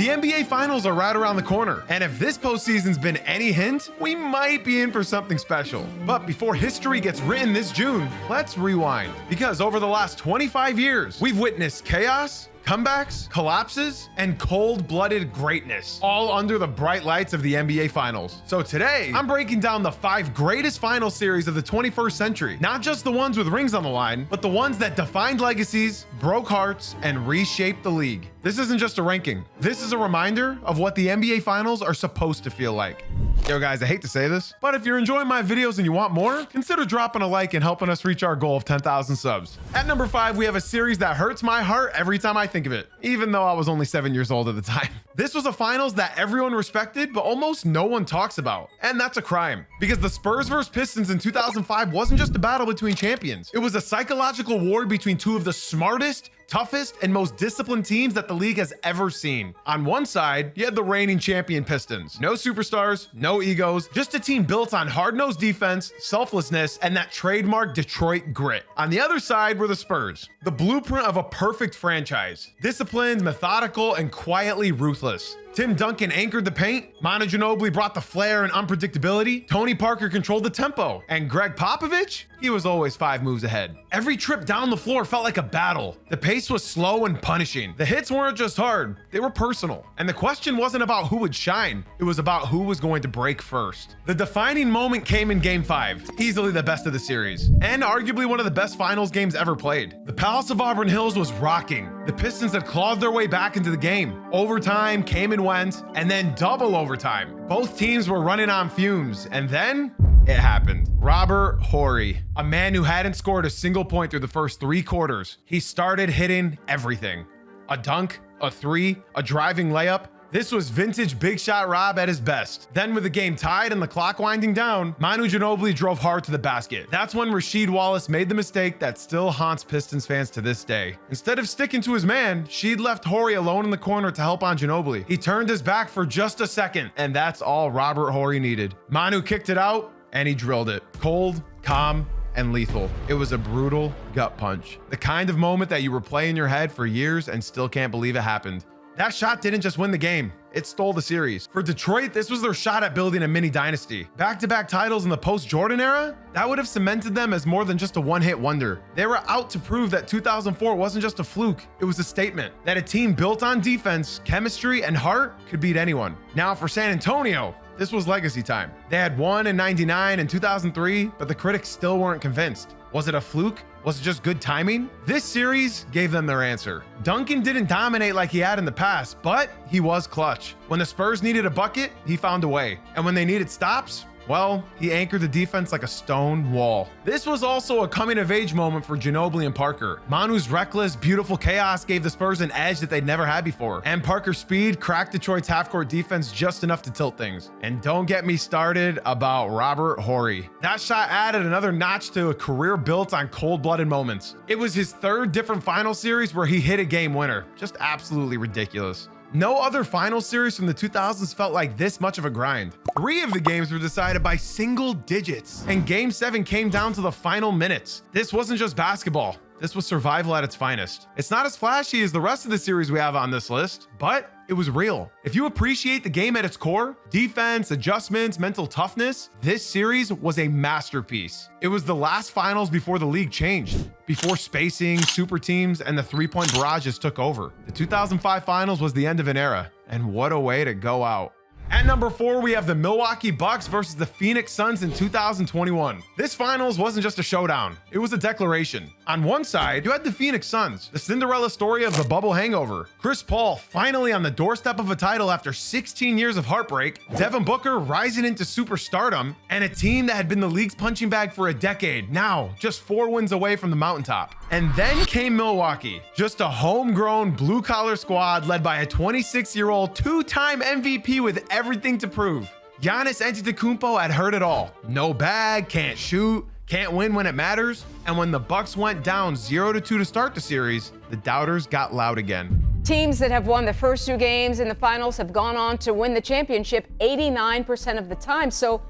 The NBA Finals are right around the corner, and if this postseason's been any hint, we might be in for something special. But before history gets written this June, let's rewind. Because over the last 25 years, we've witnessed chaos, comebacks, collapses, and cold-blooded greatness, all under the bright lights of the NBA Finals. So today, I'm breaking down the 5 greatest final series of the 21st century. Not just the ones with rings on the line, but the ones that defined legacies, broke hearts, and reshaped the league. This isn't just a ranking. This is a reminder of what the NBA Finals are supposed to feel like. Yo guys, I hate to say this, but if you're enjoying my videos and you want more, consider dropping a like and helping us reach our goal of 10,000 subs. At number 5, we have a series that hurts my heart every time I think of it, even though I was only 7 years old at the time. This was a finals that everyone respected, but almost no one talks about. And that's a crime, because the Spurs vs. Pistons in 2005 wasn't just a battle between champions. It was a psychological war between two of the smartest, toughest, and most disciplined teams that the league has ever seen. On one side, you had the reigning champion Pistons. No superstars, no egos, just a team built on hard-nosed defense, selflessness, and that trademark Detroit grit. On the other side were the Spurs, the blueprint of a perfect franchise. Disciplined, methodical, and quietly ruthless. Tim Duncan anchored the paint, Manu Ginobili brought the flair and unpredictability, Tony Parker controlled the tempo, and Greg Popovich, he was always 5 moves ahead. Every trip down the floor felt like a battle. The pace was slow and punishing. The hits weren't just hard, they were personal. And the question wasn't about who would shine, it was about who was going to break first. The defining moment came in Game 5, easily the best of the series, and arguably one of the best finals games ever played. The Palace of Auburn Hills was rocking. The Pistons had clawed their way back into the game. Overtime came and went, and then double overtime. Both teams were running on fumes, and then it happened. Robert Horry, a man who hadn't scored a single point through the first 3 quarters. He started hitting everything. A dunk, a 3, a driving layup. This was vintage big shot Rob at his best. Then with the game tied and the clock winding down, Manu Ginobili drove hard to the basket. That's when Rasheed Wallace made the mistake that still haunts Pistons fans to this day. Instead of sticking to his man, Sheed left Horry alone in the corner to help on Ginobili. He turned his back for just a second, and that's all Robert Horry needed. Manu kicked it out, and he drilled it. Cold, calm, and lethal. It was a brutal gut punch. The kind of moment that you replay in your head for years and still can't believe it happened. That shot didn't just win the game, it stole the series. For Detroit, this was their shot at building a mini dynasty. Back-to-back titles in the post-Jordan era, that would have cemented them as more than just a one-hit wonder. They were out to prove that 2004 wasn't just a fluke, it was a statement. That a team built on defense, chemistry, and heart could beat anyone. Now for San Antonio, this was legacy time. They had won in 99 and 2003, but the critics still weren't convinced. Was it a fluke? Was it just good timing? This series gave them their answer. Duncan didn't dominate like he had in the past, but he was clutch. When the Spurs needed a bucket, he found a way. And when they needed stops, well, he anchored the defense like a stone wall. This was also a coming-of-age moment for Ginobili and Parker. Manu's reckless, beautiful chaos gave the Spurs an edge that they'd never had before. And Parker's speed cracked Detroit's half-court defense just enough to tilt things. And don't get me started about Robert Horry. That shot added another notch to a career built on cold-blooded moments. It was his 3rd different final series where he hit a game winner. Just absolutely ridiculous. No other final series from the 2000s felt like this much of a grind. 3 of the games were decided by single digits, and Game 7 came down to the final minutes. This wasn't just basketball. This was survival at its finest. It's not as flashy as the rest of the series we have on this list, but it was real. If you appreciate the game at its core, defense, adjustments, mental toughness, this series was a masterpiece. It was the last finals before the league changed, before spacing, super teams, and the 3-point barrages took over. The 2005 finals was the end of an era, and what a way to go out. At number 4, we have the Milwaukee Bucks versus the Phoenix Suns in 2021. This finals wasn't just a showdown, it was a declaration. On one side, you had the Phoenix Suns, the Cinderella story of the bubble hangover. Chris Paul finally on the doorstep of a title after 16 years of heartbreak, Devin Booker rising into superstardom, and a team that had been the league's punching bag for a decade, now just 4 wins away from the mountaintop. And then came Milwaukee, just a homegrown blue-collar squad led by a 26-year-old 2-time MVP with everything to prove. Giannis Antetokounmpo had heard it all. No bag, can't shoot, can't win when it matters. And when the Bucks went down 0-2 to start the series, the doubters got loud again. Teams that have won the first 2 games in the finals have gone on to win the championship 89% of the time. So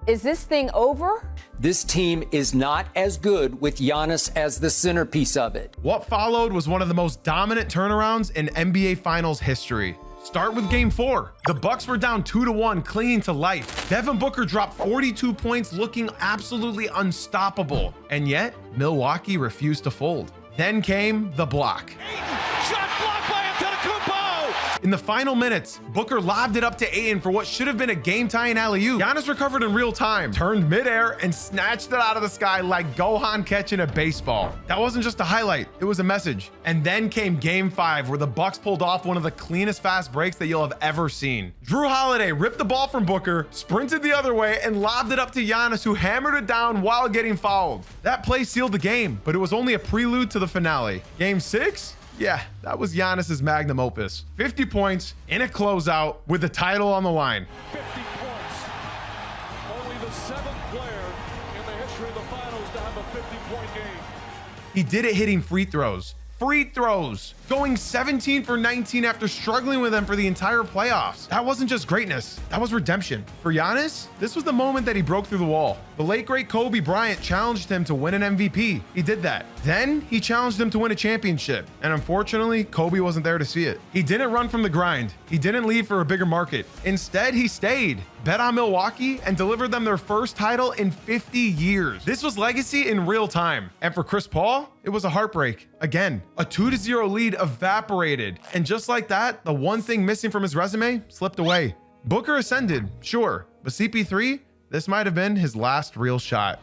is this thing over? This team is not as good with Giannis as the centerpiece of it. What followed was one of the most dominant turnarounds in NBA Finals history. Start with game 4. The Bucks were down 2-1, clinging to life. Devin Booker dropped 42 points, looking absolutely unstoppable. And yet, Milwaukee refused to fold. Then came the block. Shot blocked by Antetokounmpo. In the final minutes, Booker lobbed it up to Ayton for what should have been a game-tying alley-oop. Giannis recovered in real time, turned midair, and snatched it out of the sky like Gohan catching a baseball. That wasn't just a highlight, it was a message. And then came game 5, where the Bucks pulled off one of the cleanest fast breaks that you'll have ever seen. Drew Holiday ripped the ball from Booker, sprinted the other way, and lobbed it up to Giannis, who hammered it down while getting fouled. That play sealed the game, but it was only a prelude to the finale. Game 6? Yeah, that was Giannis's magnum opus. 50 points in a closeout with the title on the line. 50 points. Only the 7th player in the history of the finals to have a 50-point game. He did it hitting free throws. Free throws, going 17 for 19 after struggling with them for the entire playoffs. That wasn't just greatness, that was redemption. For Giannis, this was the moment that he broke through the wall. The late great Kobe Bryant challenged him to win an MVP. He did that. Then he challenged him to win a championship. And unfortunately, Kobe wasn't there to see it. He didn't run from the grind. He didn't leave for a bigger market. Instead, he stayed, bet on Milwaukee, and delivered them their first title in 50 years. This was legacy in real time. And for Chris Paul, it was a heartbreak. Again, a 2-0 lead evaporated. And just like that, the one thing missing from his resume slipped away. Booker ascended, sure, but CP3, this might have been his last real shot.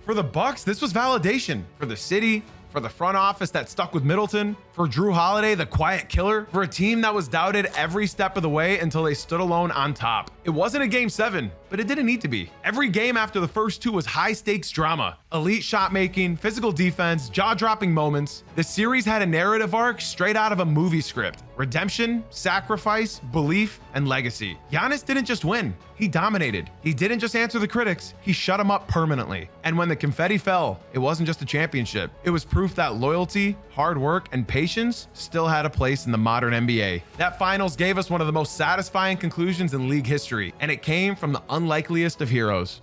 For the Bucks, this was validation. For the city, for the front office that stuck with Middleton, for Drew Holiday, the quiet killer, for a team that was doubted every step of the way until they stood alone on top. It wasn't a game 7, but it didn't need to be. Every game after the first 2 was high stakes drama, elite shot making, physical defense, jaw-dropping moments. The series had a narrative arc straight out of a movie script. Redemption, sacrifice, belief, and legacy. Giannis didn't just win, he dominated. He didn't just answer the critics, he shut them up permanently. And when the confetti fell, it wasn't just a championship. It was proof that loyalty, hard work, and patience still had a place in the modern NBA. That finals gave us one of the most satisfying conclusions in league history, and it came from the unlikeliest of heroes.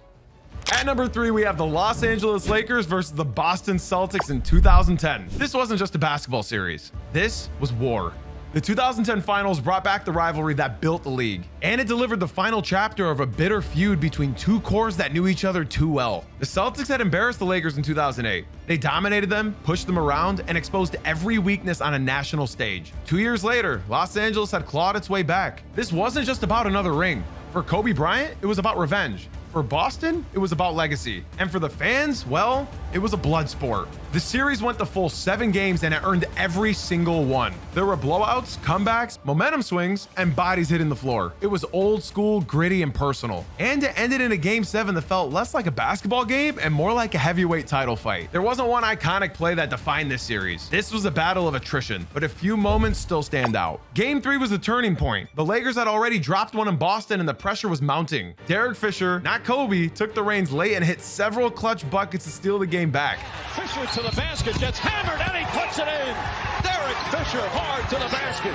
At number 3, we have the Los Angeles Lakers versus the Boston Celtics in 2010. This wasn't just a basketball series. This was war. The 2010 finals brought back the rivalry that built the league, and it delivered the final chapter of a bitter feud between two cores that knew each other too well. The Celtics had embarrassed the Lakers in 2008. They dominated them, pushed them around, and exposed every weakness on a national stage. 2 years later, Los Angeles had clawed its way back. This wasn't just about another ring. For Kobe Bryant, it was about revenge. For Boston, it was about legacy. And for the fans, well, it was a blood sport. The series went the full 7 games and it earned every single one. There were blowouts, comebacks, momentum swings, and bodies hitting the floor. It was old school, gritty, and personal. And it ended in a game 7 that felt less like a basketball game and more like a heavyweight title fight. There wasn't one iconic play that defined this series. This was a battle of attrition, but a few moments still stand out. Game 3 was the turning point. The Lakers had already dropped one in Boston and the pressure was mounting. Derek Fisher, not Kobe, took the reins late and hit several clutch buckets to steal the game back. Fisher to the basket, gets hammered, and he puts it in. Derek Fisher hard to the basket.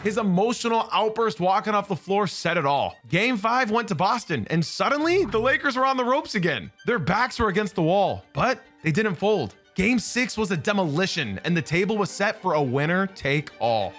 His emotional outburst walking off the floor said it all. Game 5 went to Boston, and suddenly the Lakers were on the ropes again. Their backs were against the wall, but they didn't fold. Game 6 was a demolition, and the table was set for a winner take all.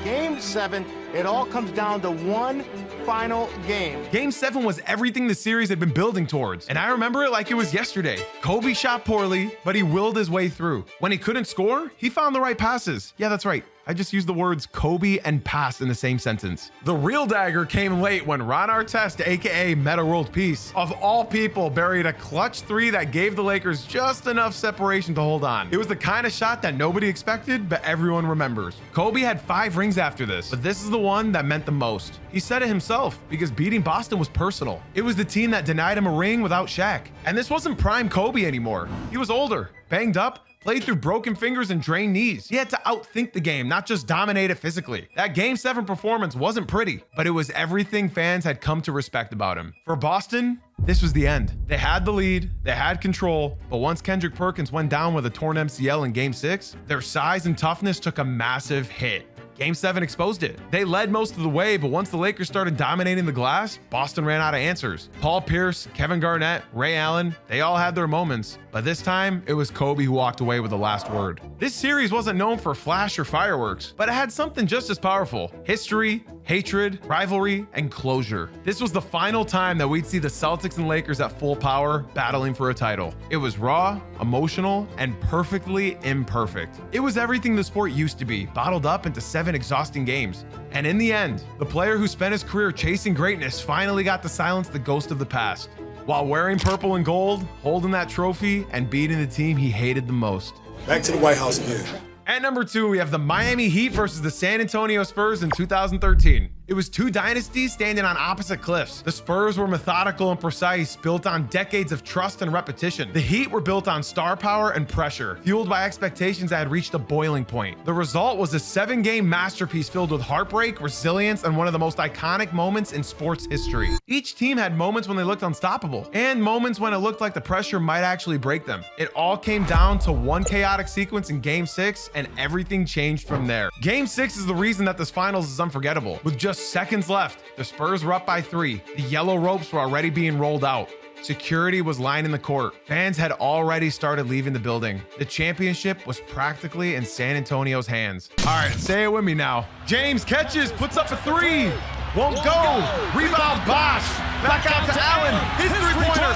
Game 7, it all comes down to one final game. Game 7 was everything the series had been building towards, and I remember it like it was yesterday. Kobe shot poorly, but he willed his way through. When he couldn't score, he found the right passes. Yeah, that's right. I just used the words Kobe and pass in the same sentence. The real dagger came late when Ron Artest, aka Meta World Peace, of all people, buried a clutch 3 that gave the Lakers just enough separation to hold on. It was the kind of shot that nobody expected, but everyone remembers. Kobe had 5 rings after this, but this is the one that meant the most. He said it himself, because beating Boston was personal. It was the team that denied him a ring without Shaq. And this wasn't prime Kobe anymore. He was older, banged up, played through broken fingers and drained knees. He had to outthink the game, not just dominate it physically. That Game 7 performance wasn't pretty, but it was everything fans had come to respect about him. For Boston, this was the end. They had the lead, they had control, but once Kendrick Perkins went down with a torn MCL in Game 6, their size and toughness took a massive hit. Game 7 exposed it. They led most of the way, but once the Lakers started dominating the glass, Boston ran out of answers. Paul Pierce, Kevin Garnett, Ray Allen, they all had their moments, but this time it was Kobe who walked away with the last word. This series wasn't known for flash or fireworks, but it had something just as powerful: history, hatred, rivalry, and closure. This was the final time that we'd see the Celtics and Lakers at full power battling for a title. It was raw, emotional, and perfectly imperfect. It was everything the sport used to be, bottled up into 7 exhausting games. And in the end, the player who spent his career chasing greatness finally got to silence the ghost of the past, while wearing purple and gold, holding that trophy, and beating the team he hated the most. Back to the White House again. At number 2, we have the Miami Heat versus the San Antonio Spurs in 2013. It was 2 dynasties standing on opposite cliffs. The Spurs were methodical and precise, built on decades of trust and repetition. The Heat were built on star power and pressure, fueled by expectations that had reached a boiling point. The result was a 7-game masterpiece filled with heartbreak, resilience, and one of the most iconic moments in sports history. Each team had moments when they looked unstoppable, and moments when it looked like the pressure might actually break them. It all came down to one chaotic sequence in Game 6, and everything changed from there. Game 6 is the reason that this finals is unforgettable. With just seconds left, the Spurs were up by 3. The yellow ropes were already being rolled out. Security was lining the court. Fans had already started leaving the building. The championship was practically in San Antonio's hands. All right, say it with me now. James catches, puts up a 3. Won't go. Rebound, Bosh. Back out to Allen. His three-pointer.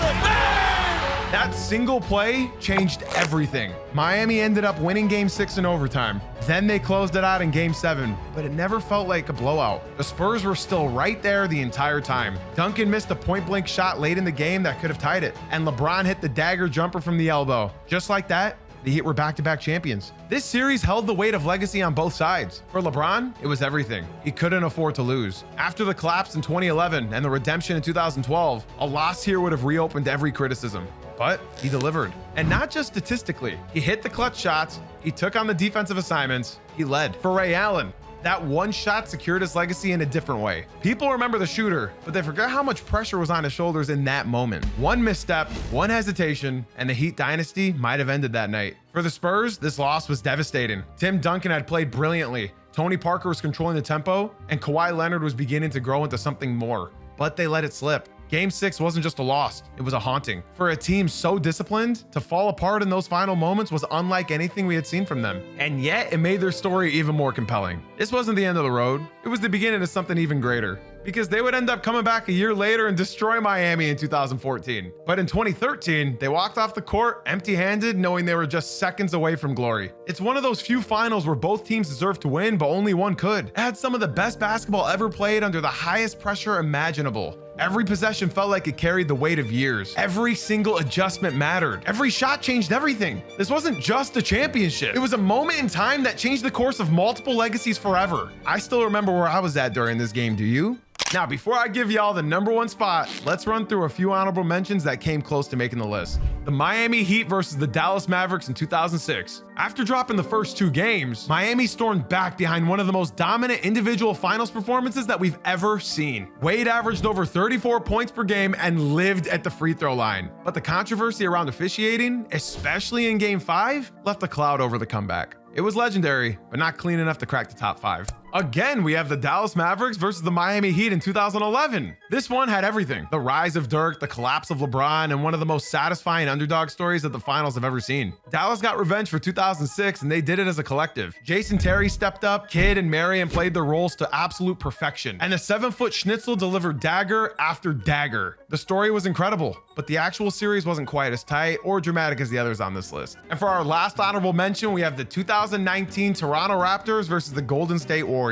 That single play changed everything. Miami ended up winning Game 6 in overtime. Then they closed it out in Game 7, but it never felt like a blowout. The Spurs were still right there the entire time. Duncan missed a point-blank shot late in the game that could have tied it, and LeBron hit the dagger jumper from the elbow. Just like that, the Heat were back-to-back champions. This series held the weight of legacy on both sides. For LeBron, it was everything. He couldn't afford to lose. After the collapse in 2011 and the redemption in 2012, a loss here would have reopened every criticism. But he delivered. And not just statistically. He hit the clutch shots, he took on the defensive assignments, he led. For Ray Allen, that one shot secured his legacy in a different way. People remember the shooter, but they forget how much pressure was on his shoulders in that moment. One misstep, one hesitation, and the Heat dynasty might have ended that night. For the Spurs, this loss was devastating. Tim Duncan had played brilliantly. Tony Parker was controlling the tempo, and Kawhi Leonard was beginning to grow into something more. But they let it slip. Game 6 wasn't just a loss, it was a haunting. For a team so disciplined, to fall apart in those final moments was unlike anything we had seen from them. And yet, it made their story even more compelling. This wasn't the end of the road, it was the beginning of something even greater. Because they would end up coming back a year later and destroy Miami in 2014. But in 2013, they walked off the court empty-handed, knowing they were just seconds away from glory. It's one of those few finals where both teams deserved to win, but only one could. It had some of the best basketball ever played under the highest pressure imaginable. Every possession felt like it carried the weight of years. Every single adjustment mattered. Every shot changed everything. This wasn't just a championship. It was a moment in time that changed the course of multiple legacies forever. I still remember where I was at during this game, do you? Now, before I give y'all the #1 spot, let's run through a few honorable mentions that came close to making the list. The Miami Heat versus the Dallas Mavericks in 2006. After dropping the first 2 games, Miami stormed back behind one of the most dominant individual finals performances that we've ever seen. Wade averaged over 34 points per game and lived at the free throw line. But the controversy around officiating, especially in Game 5, left a cloud over the comeback. It was legendary, but not clean enough to crack the top 5. Again, we have the Dallas Mavericks versus the Miami Heat in 2011. This one had everything. The rise of Dirk, the collapse of LeBron, and one of the most satisfying underdog stories that the finals have ever seen. Dallas got revenge for 2006, and they did it as a collective. Jason Terry stepped up, Kidd and Marion played their roles to absolute perfection, and the 7-foot Schnitzel delivered dagger after dagger. The story was incredible, but the actual series wasn't quite as tight or dramatic as the others on this list. And for our last honorable mention, we have the 2019 Toronto Raptors versus the Golden State Warriors.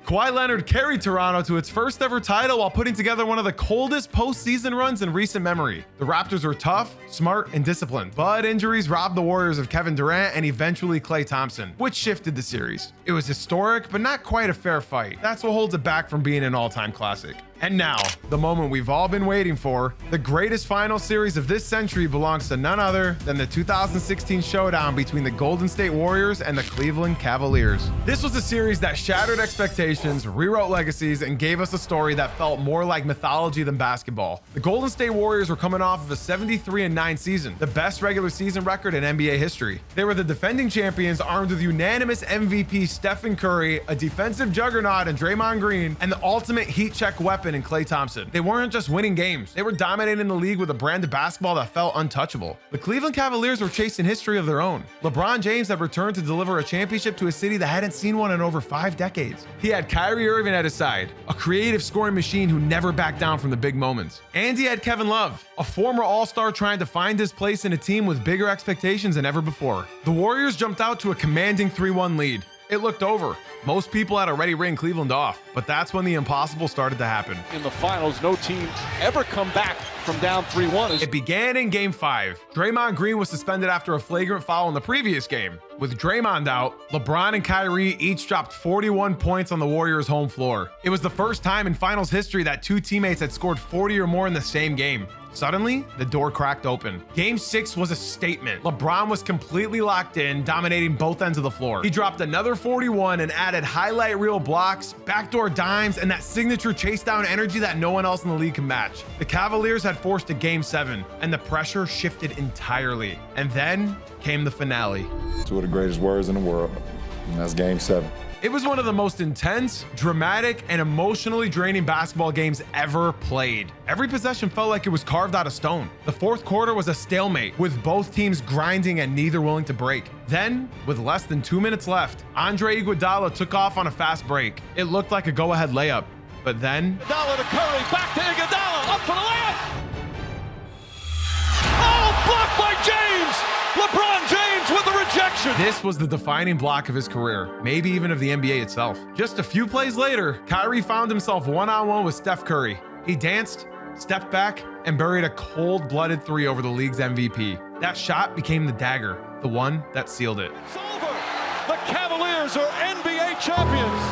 Kawhi Leonard carried Toronto to its first ever title while putting together one of the coldest postseason runs in recent memory. The Raptors were tough, smart, and disciplined, but injuries robbed the Warriors of Kevin Durant and eventually Klay Thompson, which shifted the series. It was historic, but not quite a fair fight. That's what holds it back from being an all-time classic. And now, the moment we've all been waiting for, the greatest final series of this century belongs to none other than the 2016 showdown between the Golden State Warriors and the Cleveland Cavaliers. This was a series that shattered expectations generations, rewrote legacies, and gave us a story that felt more like mythology than basketball. The Golden State Warriors were coming off of a 73-9 season, the best regular season record in NBA history. They were the defending champions, armed with unanimous MVP Stephen Curry, a defensive juggernaut in Draymond Green, and the ultimate heat check weapon in Klay Thompson. They weren't just winning games, they were dominating the league with a brand of basketball that felt untouchable. The Cleveland Cavaliers were chasing history of their own. LeBron James had returned to deliver a championship to a city that hadn't seen one in over 5 decades. He had Kyrie Irving at his side, a creative scoring machine who never backed down from the big moments. And he had Kevin Love, a former All-Star trying to find his place in a team with bigger expectations than ever before. The Warriors jumped out to a commanding 3-1 lead. It looked over. Most people had already written Cleveland off, but that's when the impossible started to happen. In the finals, no team ever come back from down 3-1. It began in Game 5. Draymond Green was suspended after a flagrant foul in the previous game. With Draymond out, LeBron and Kyrie each dropped 41 points on the Warriors' home floor. It was the first time in finals history that 2 teammates had scored 40 or more in the same game. Suddenly, the door cracked open. Game 6 was a statement. LeBron was completely locked in, dominating both ends of the floor. He dropped another 41 and added highlight reel blocks, backdoor dimes, and that signature chase down energy that no one else in the league can match. The Cavaliers had forced a Game 7, and the pressure shifted entirely. And then came the finale. 2 of the greatest words in the world, and that's Game 7. It was one of the most intense, dramatic, and emotionally draining basketball games ever played. Every possession felt like it was carved out of stone. The fourth quarter was a stalemate, with both teams grinding and neither willing to break. Then, with less than 2 minutes left, Andre Iguodala took off on a fast break. It looked like a go-ahead layup, but then... Iguodala to Curry, back to Iguodala, up for the layup! Oh, blocked by James! LeBron James with the rejection! This was the defining block of his career, maybe even of the NBA itself. Just a few plays later, Kyrie found himself one-on-one with Steph Curry. He danced, stepped back, and buried a cold-blooded 3 over the league's MVP. That shot became the dagger, the one that sealed it. It's over! The Cavaliers are NBA champions!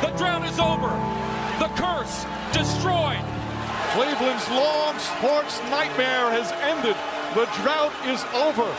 The drought is over! The curse destroyed! Cleveland's long sports nightmare has ended. The drought is over.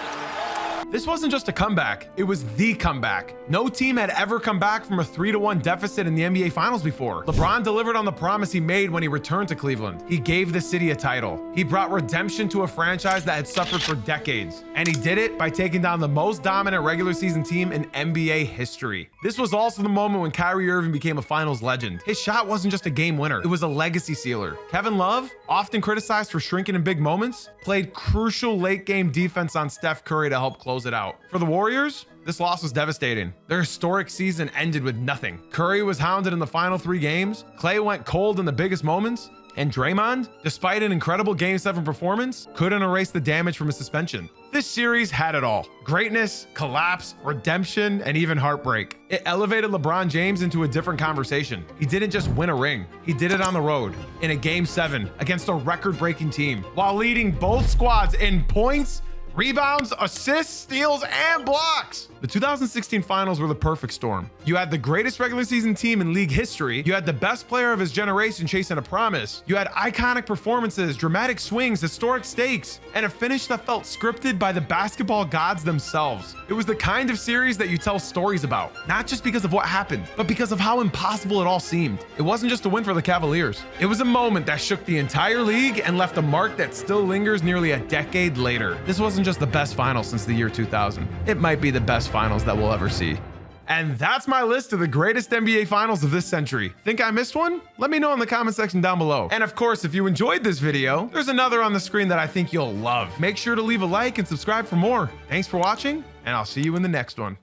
This wasn't just a comeback, it was the comeback. No team had ever come back from a 3-1 deficit in the NBA Finals before. LeBron delivered on the promise he made when he returned to Cleveland. He gave the city a title. He brought redemption to a franchise that had suffered for decades. And he did it by taking down the most dominant regular season team in NBA history. This was also the moment when Kyrie Irving became a finals legend. His shot wasn't just a game winner, it was a legacy sealer. Kevin Love, often criticized for shrinking in big moments, played crucial late game defense on Steph Curry to help close it out. For the Warriors, this loss was devastating. Their historic season ended with nothing. Curry was hounded in the final 3 games, Klay went cold in the biggest moments, and Draymond, despite an incredible Game 7 performance, couldn't erase the damage from his suspension. This series had it all. Greatness, collapse, redemption, and even heartbreak. It elevated LeBron James into a different conversation. He didn't just win a ring, he did it on the road, in a Game 7 against a record-breaking team, while leading both squads in points, rebounds, assists, steals, and blocks. The 2016 finals were the perfect storm. You had the greatest regular season team in league history. You had the best player of his generation chasing a promise. You had iconic performances, dramatic swings, historic stakes, and a finish that felt scripted by the basketball gods themselves. It was the kind of series that you tell stories about, not just because of what happened, but because of how impossible it all seemed. It wasn't just a win for the Cavaliers. It was a moment that shook the entire league and left a mark that still lingers nearly a decade later. This wasn't just the best finals since the year 2000. It might be the best finals that we'll ever see. And that's my list of the greatest NBA finals of this century. Think I missed one? Let me know in the comment section down below. And of course, if you enjoyed this video, there's another on the screen that I think you'll love. Make sure to leave a like and subscribe for more. Thanks for watching, and I'll see you in the next one.